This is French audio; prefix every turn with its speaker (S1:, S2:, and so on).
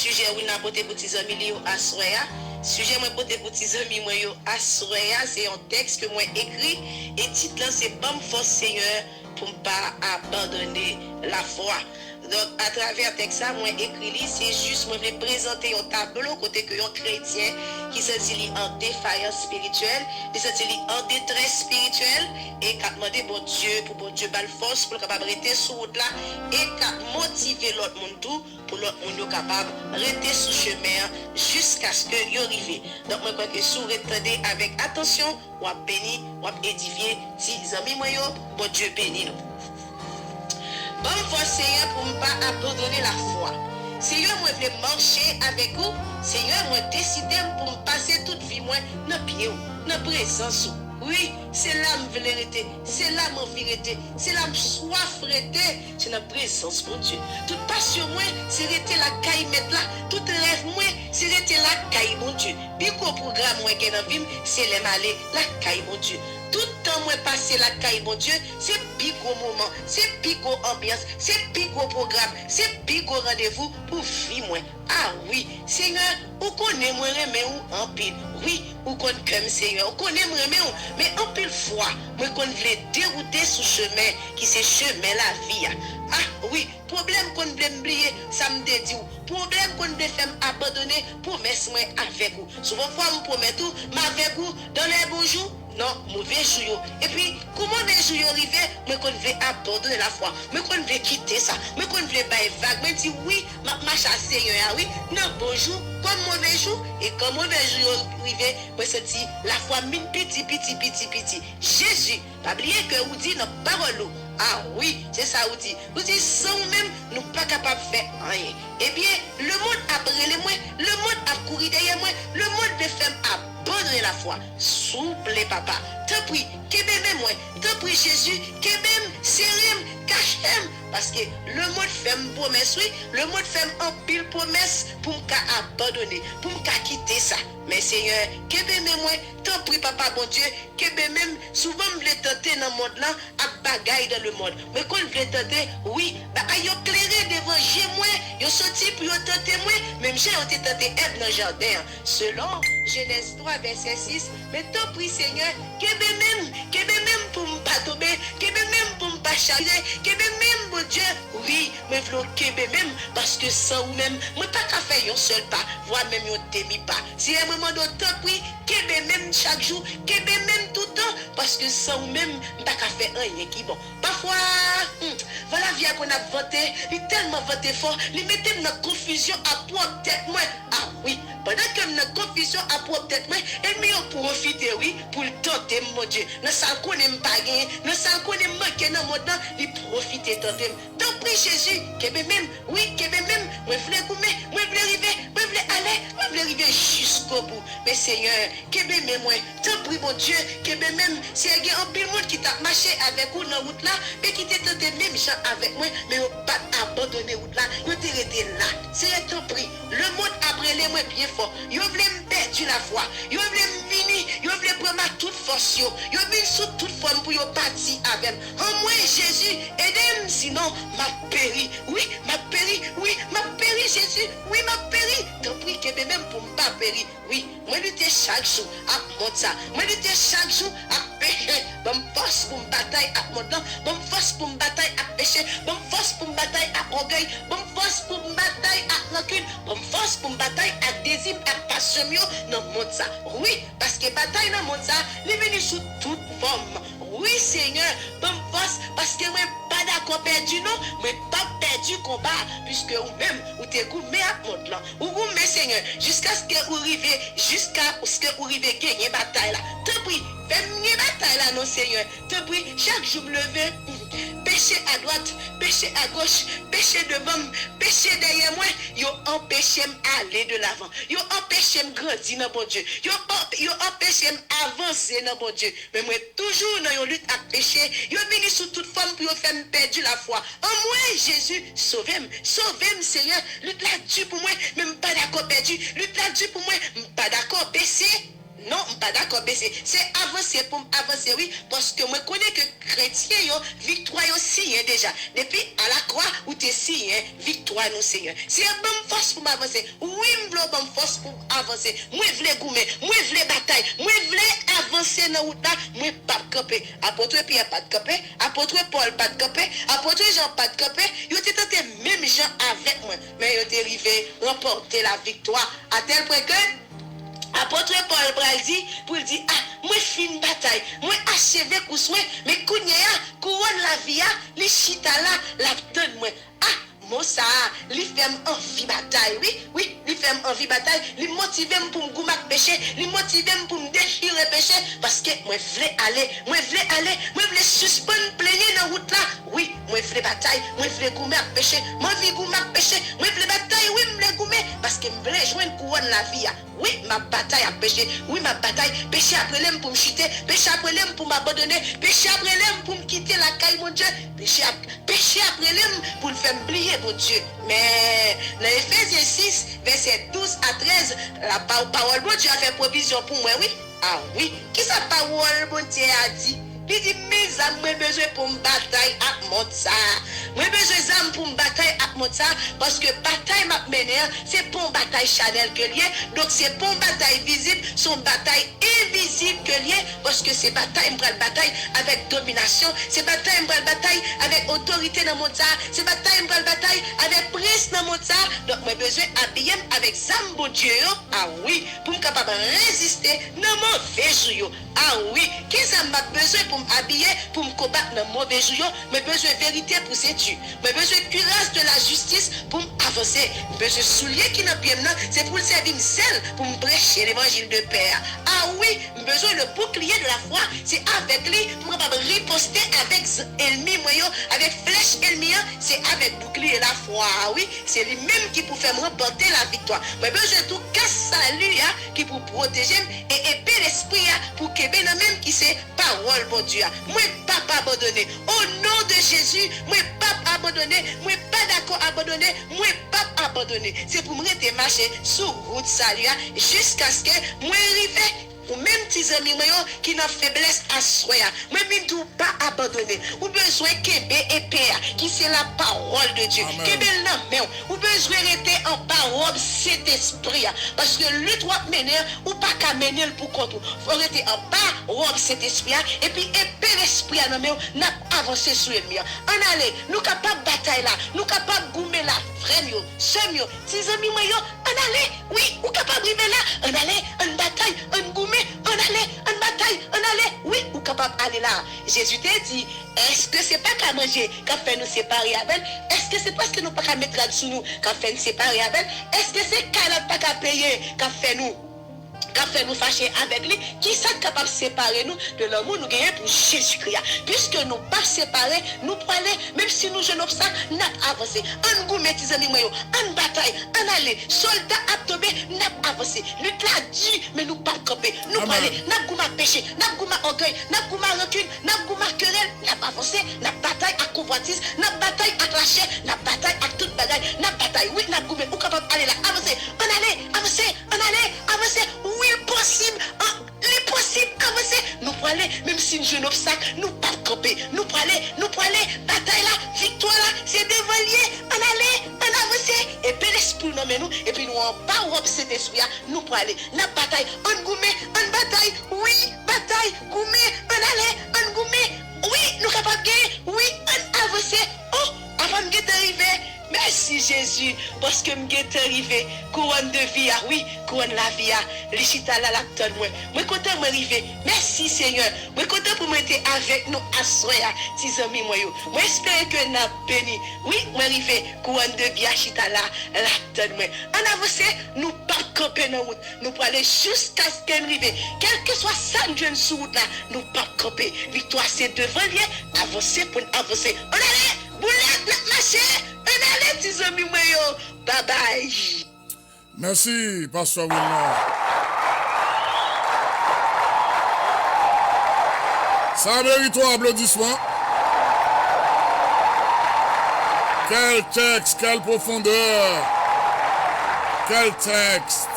S1: sujet où n'a porté pour tes amis li à soya. Sujet moi porté pour tes amis moi yo à soya, c'est un texte que moi écrit et titre là c'est Bam force Seigneur pour ne pas abandonner la foi. Donc, à travers texte ça, moi écrit, c'est juste, moi je vais présenter un tableau côté que un chrétien qui se dit en défaillance spirituelle, qui se dit en détresse spirituelle, et qui a demandé bon Dieu, pour bon Dieu, bal force, pour le capable rester sur route là, et qui a motivé l'autre monde tout, pour l'autre monde capable rester sous chemin jusqu'à ce que y arrive. Donc, moi, je crois que si vous retendez avec attention, ou à bénir, ou à édifier, si amis, moi, bon Dieu bénit nous. Bon, Seigneur, pour ne pas abandonner la foi. Seigneur, moi, je veux marcher avec vous. Seigneur, moi, décider pour me passer toute vie, moi, dans le pied, dans la présence. Oui, c'est là que je veux rester. C'est là que je veux rester. C'est là que je soif rester. C'est la présence, mon Dieu. Toute passion, moi, c'est rester la caille mettre là. Tout rêve, moi, c'est rester la caille, mon Dieu. Bico programme, moi, qui est dans la vie, c'est aller la caille, mon Dieu. Tout le temps, moi, passer la caille, mon Dieu, c'est pico moment, c'est pico ambiance, c'est pico programme, c'est pico rendez-vous pour vivre, moi. Ah oui, Seigneur, vous connaissez moi, mais ou en pile. Oui, vous connaissez comme Seigneur, vous connaissez moi, mais en pile fois, moi, qu'on voulait dérouter ce chemin, qui c'est chemin la vie. Ah oui, problème qu'on voulait oublier, ça me dit, problème qu'on voulait faire abandonner, promesse moi avec vous. Souvent, fois, je promets tout, mais avec vous, dans les bons jours, non, mauvais jour. Et puis, comment les jours arrivent, mais qu'on veut abandonner la foi, mais qu'on veut quitter ça, mais qu'on veut bailler vague, mais dit oui, ma chasse Seigneur, oui, non, bonjour, comme mauvais jour, et comme mauvais jour arrive, moi c'est dit, la foi mine petit. Jésus, pas oublier que vous dit dans parole. Ah oui, c'est ça vous dit. Vous dites sans même, nous pas capables de faire rien. Eh bien, le monde a brûlé moi, le monde a couru derrière moi, le monde de femmes a abandonné la foi. Souple papa, te prie, qu'aime moi, te prie Jésus, qu'aime, serrem, cachem, parce que le monde fait une promesse, oui, le monde fait un pile promesse pour m'abandonner, pour me quitter ça. Mais Seigneur, qu'aime moi, te prie papa bon Dieu, qu'aime même, souvent me le tenter dans le monde là, à bagaille dans le monde. Mais quand je le tenter, oui, bah, yo clairé devant chez moi, yo sorti pour yo tenter moi, même j'ai été tenté être dans le jardin. Selon Genèse 3, verset 6, mais te prie Seigneur, qu'aime même pour me pas tomber, qu'aime même pour me pas charger, qu'aime même mon Dieu, oui, mais v'lo qu'aime même, parce que sans ou même, moi pas qu'à faire un seul pas, voire même un demi pas. Si un moment donné, te prie, qu'aime même chaque jour, qu'aime même tout le temps, parce que sans ou même, pas qu'à faire rien qui bon. Parfois, voilà vie qu'on a voté, il tellement voté fort, il mettait dans confusion à propre tête moi. Ah oui, pendant que dans confusion à propre tête moi, et mieux profiter oui pour le tenter mon Dieu. Ne sans qu'on n'aime pas gagner, ne sans qu'on aime manquer dans mon temps, il profiter tenter. Donc prie Jésus, que même oui, que même moi voulais gommer, moi voulais arriver, moi voulais aller, moi voulais arriver jusqu'au bout. Mais Seigneur, que même moi, t'en prie mon Dieu, que même si il y a un pile monde qui t'a marché avec vous dans route là, mais qui t'a tenté même gens avec moi, mais pas abandonner route là, vous t'es resté là. C'est ton prix. Le monde a brûlé moi bien fort. Yo voulez me perdre la foi. Yo voulez me venir, yo voulez prendre ma toute force yo. Yo vinn sous toute forme pour yo partir avec. En moi Jésus, aidez-moi sinon m'a péri. Oui, m'a péri. Oui, m'a péri Jésus. Oui, m'a péri. T'en prie que même pour me pas périr. Oui, moi lutter chaque jour à monter ça. Moi lutter chaque jour à pécher. Bon force pour me bataille à mon temps. Bon force pour me bataille à pécher. Bon force pour me bataille à orgueil. Bon force pour me bataille à rancune. Bon force pour me bataille à désir, à passion dans le monde ça. Oui, parce que bataille dans le monde ça, il venu sous toute forme. Oui, Seigneur, bon force, parce que moi pas d'accord perdu non, mais pas perdu combat, puisque vous-même, vous t'es gourmé à monde là. Vous gourmé, Seigneur, jusqu'à ce que vous arrivez, jusqu'à ce que vous arrivez gagner bataille là. Te prie, fais-moi une bataille là, non, Seigneur. Te prie, chaque jour me lever. Péché à droite, péché à gauche, péché devant, péché derrière moi, yo empêché m'aller de l'avant. Yo empêché m'grandir dans bon Dieu. Yo empêché m'avancer dans bon Dieu. Mais moi toujours dans une lutte à péché, yo venu sous toute forme pour faire me perdre la foi. En moi Jésus, sauvez-moi Seigneur. Lutte là Dieu pour moi, même pas d'accord perdu. Lutte là Dieu pour moi, pas d'accord baissé. Non, pas d'accord, c'est avancer pour avancer, oui, parce que moi connais que chrétien, victoire aussi, déjà. Depuis à la croix, où tu es si, victoire nous, Seigneur. C'est un bonne force pour m'avancer. Oui, je veux bonne force pour avancer. Moi, je veux goumer, moi, je veux bataille, moi, je veux avancer dans la route là, moi, pas de camper. Apôtre Pierre, pas de camper. Apôtre Paul, pas de camper. Apôtre Jean, pas de camper. Ils ont tenté même gens avec moi, mais ils ont arrivé à remporter la victoire à tel point que apôtre Paul Braldi pour dire moi fin bataille moi achevé coup mais kounya couronne la vie les chita là la donne moi Mosa, li fait envie bataille, oui, li fait envie bataille, li motive pour me goumer péché, li motive pour me déchirer péché, parce que moi voulais aller, moi voulais suspendre plaigner dans route là, oui, moi voulais bataille, moi voulais goumer péché, moi voulais goumer péché, moi voulais bataille, oui, moi voulais goumer, parce que je voulais jouer une couronne la vie, oui, ma bataille à péché, oui, ma bataille, péché après l'aime pour me chuter, péché après l'aime pour m'abandonner, péché après l'aime pour me quitter la caille, mon Dieu, péché après l'aime pour le faire oublier. Mon Dieu, mais dans Ephésiens 6, verset 12 à 13, la parole de Dieu a fait provision pour moi, oui. Ah oui, qui sa parole bon Dieu a dit? Il dit, mes âmes, moi besoin pour me bataille à mon ça. Moi besoin d'âmes pour me bataille à mon ça, parce que bataille m'a mené, c'est pour une bataille chanel que lié, donc c'est pour une bataille visible, son bataille invisible que lié, parce que c'est bataille, me prend bataille avec domination, c'est bataille, me prend bataille avec autorité dans mon ça, c'est bataille, me prend bataille avec prince dans mon ça, donc moi besoin habiller avec âme bon Dieu, ah oui, pour me capable résister dans mon mauvais jour, ah oui, qu'est-ce que m'a besoin pour m'habiller, pour me combattre dans le mauvais jour, mais besoin de vérité pour ces Dieu, mais besoin de cuirasse de la justice pour m'avancer, besoin de souliers qui n'a bien c'est pour le servir seul, pour me prêcher l'évangile de Père. Ah oui, besoin le bouclier de la foi, c'est avec lui, pour me riposter avec ennemi moyen, avec flèche ennemi, c'est avec bouclier la foi. Ah oui, c'est lui-même qui peut faire me remporter la victoire. Mais besoin de tout casse salut qui pour protéger et épée l'esprit pour que même qui c'est parole bon Dieu. Moi pas abandonné. Au nom de Jésus, moi pas abandonné, moi pas d'accord abandonné, moi pas abandonné. C'est pour me rester marcher sur route salut jusqu'à ce que moi arrive ou même petits amis qui n'ont faiblesse à soi, même tout pas abandonner. Ou besoin Kébé et Père, qui c'est la parole de Dieu. Kébé non, ou besoin rester en parole cet esprit. Parce que le droit mener, ou pas qu'à mener pour contre. Faut rester en parole cet esprit. Et puis épée l'esprit à nous, n'a avancé sur l'ennemi. En aller, nous capables de bataille là, nous capables de goumer là, frère, sœur, petits amis, en aller, oui, ou capable de là, en aller, en bataille, en goumer. On allait, en bataille, on allait, oui, ou capable d'aller là. Jésus t'a dit, est-ce que c'est pas qu'à manger, qu'à faire nous séparer avec? Est-ce que c'est parce que nous pas qu'à mettre là-dessous nous, qu'à faire nous séparer avec? Est-ce que c'est qu'à pas qu'à payer, qu'à faire nous fâcher avec lui, qui sont capables de séparer nous de l'amour nous gagnons pour Jésus-Christ. Puisque nous pas séparés, nous pour aller, même si nous jeunes obstacles, nous avancé. En goût, mes petits amis, en bataille, en aller, soldat à tomber, nous avancé. Lutte là dit, mais nous pas camper. Nous pour aller, nous goût ma péché, nous goût ma orgueil, nous goût ma rancune, nous goût ma querelle, nous avancé, nous bataille à convoitise, nous bataille à la chair, nous bataille à toute bagaille, nous bataille, oui, nous goût, mais nous capable d'aller là, avancer, en aller, avancer, oui, possible, l'impossible, avancer, nous pour aller, même si nous jouons obstacle, nous pas camper, nous pour aller, bataille là, victoire là, c'est dévalier, en aller, en avancer, et puis l'esprit nous met nous, et puis nous en bas cet esprit là, nous pour aller, la bataille, en goumé, en bataille, oui, bataille, goumé, en aller, en goumé, oui, nous capables de gagner, oui, en avancer, oh, avant de arriver. Merci Jésus, parce que je suis arrivé, couronne de vie, oui, couronne la vie, les chita la tonne, moi content de arriver. Merci Seigneur, moi content pour m'être avec nous à soya, tes amis, moi espère que nous avons béni. Oui, moi arrivé, couronne de vie, chita la tonne, en avancé, nous pas camper dans la route, nous pour aller jusqu'à ce qu'elle arrive. Quel que soit ça, nous jeunes sur route là, nous pas camper. Victoire c'est devant lui, avancer pour avancer. On allait, boulette, la marcher. Bye bye.
S2: Merci, Pasteur Wilmore. Ça mérite un applaudissement. Quel texte, quelle profondeur. Quel texte.